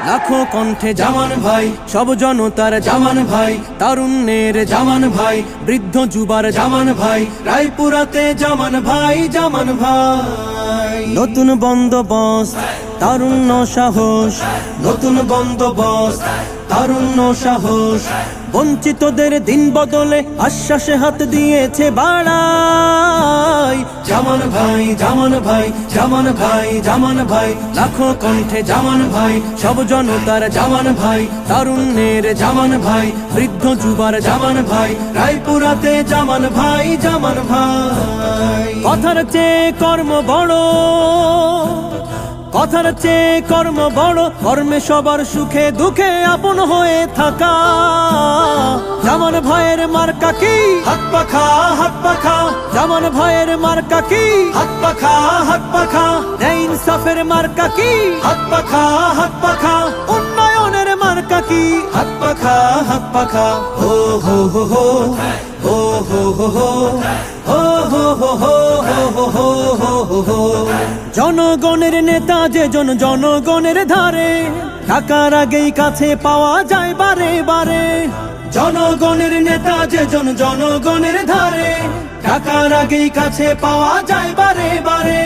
লাখো কণ্ঠে জামান ভাই, সব জনতার জামান ভাই, তারুণ্যের জামান ভাই, বৃদ্ধ যুবার জামান ভাই, রায়পুরাতে জামান ভাই, জামান ভাই। নতুন বন্দোবস্ত, তারুণ্য সাহস, নতুন বন্দোবস্ত, তারুণ্য সাহস, বঞ্চিতদের দিন বদলে আশ্বাসে হাত দিয়েছে বাড়াই। জামান ভাই, জামান ভাই, জামান ভাই, জামান ভাই, লাখো কণ্ঠে জামান ভাই, সব জনতার জামান ভাই, তারুণ্যের জামান ভাই, বৃদ্ধ যুবার জামান ভাই, রায়পুরাতে জামান ভাই, জামান ভাই। কথার চেয়ে কর্ম বড়, কথার চেয়ে কর্ম বড়, কর্মে সবার সুখে দুঃখে আপন হয়ে থাকা। জামান ভাইয়ের মার্কা কি? হাত পাখা, হাত পাখা। জামান ভাইয়ের মার্কা কি? হাত পাখা, হাত পাখা। ন্যায় ইনসাফের মার্কা কি? হাত পাখা, হাত পাখা। উন্নয়নের মার্কা কি? হাত পাখা, হাত পাখা। হো হো হো হো, হো হো হো হো, হো হো হো হো, হো হো হো হো। জনগণের নেতা যে জন জনগণের ধারে, টাকার আগেই কাছে পাওয়া যায় বারে বারে। জনগণের নেতা যে জন জনগণের ধারে, টাকার আগেই কাছে পাওয়া যায় বারে বারে।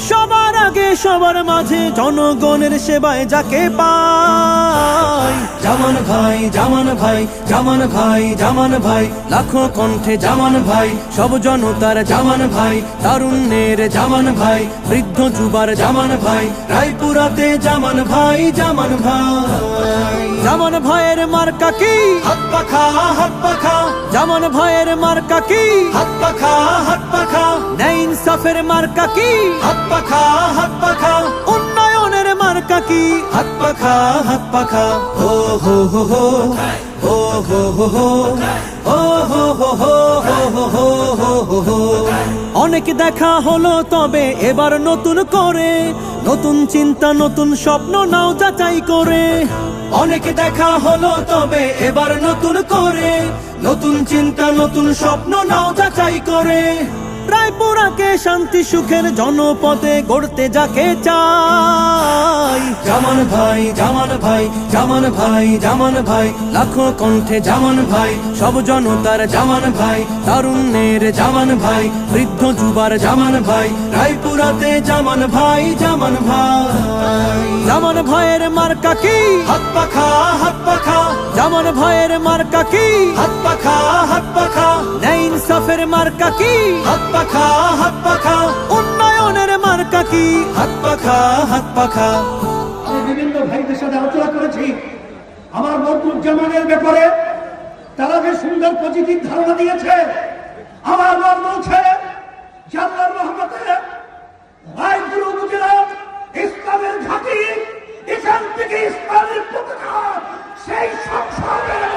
সবার আগে সবার মাঝে জনগণের সেবায় যাকে পাই। জামান ভাই, জামান ভাই, জামান ভাই, জামান ভাই, লাখো কণ্ঠে জামান ভাই, সব জনতার জামান ভাই, তারুণ্যের জামান ভাই, বৃদ্ধ যুবার জামান ভাই, রায়পুরাতে জামান ভাই, জামান ভাই। জামান ভাইয়ের মার্কা কি? হাত পাখা, হাত পাখা। জামান ভাইয়ের মার্কা কি? হাত পাখা, হাত পাখা। ন্যায় ইনসাফের মার্কা কি? হাত পাখা, হাত পাখা। উন্নয়নের মার্কা কি? হাত পাখা, হাত পাখা। হো হো হো হো, হো হো হো হো, হো হো হো হো, হো হো হো হো হো। অনেক দেখা হলো তবে এবার নতুন করে, নতুন চিন্তা নতুন স্বপ্ন নাও যাচাই করে। অনেক দেখা হলো তবে এবার নতুন করে, নতুন চিন্তা নতুন স্বপ্ন নাও যাচাই করে। রায়পুরাকে শান্তি সুখের জনপদে গড়তে যাকে চাই। জামান ভাই, জামান ভাই, জামান ভাই, জামান ভাই, লাখো কণ্ঠে জামান ভাই, সব জনতার জামান ভাই, তারুণ্যের জামান ভাই, বৃদ্ধ যুবার জামান ভাই, রায়পুরাতে জামান ভাই, জামান ভাই। জামান ভাইয়ের মার্কা কি? হাত পাখা, হাত পাখা। জামান ভাইয়ের মার্কা কি? হাত পাখা, হাত পাখা। ন্যায় ইনসাফের মার্কা কি? হাত পাখা, হাত পাখা। উন্নয়নের মার্কা কি? হাত পাখা, হাত পাখা। আমি বিভিন্ন ভাইদের সাথে আলোচনা করেছি আমার মরদুজ্জামানের ব্যাপারে। তারা যে সুন্দর পজিটিভ ধারণা দিয়েছে, আমার মন বলছে আল্লাহর রহমতে রায়পুর উপজেলা ইসলামের ঘাঁটি, এখান থেকে ইসলামের পতাকা সেই সংসদের